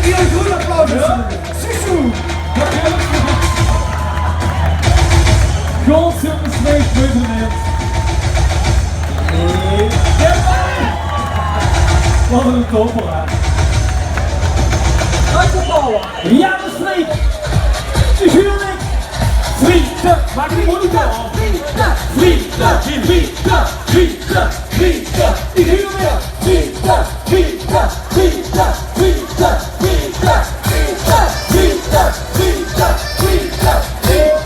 Iedereen groen applaus. Susu. Gold, zilver, sneeuw, movement. Wat een toppelaar. Ja, de streep. De huwelijk. Vrienden, maak die moeilijker. Vrienden, vrienden, vrienden, vrienden. Die huwelijk. Vrienden, vrienden, vrienden, vrienden, vrienden, vrienden, vrienden, vrienden, vrienden, vrienden.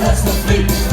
That's the fleet.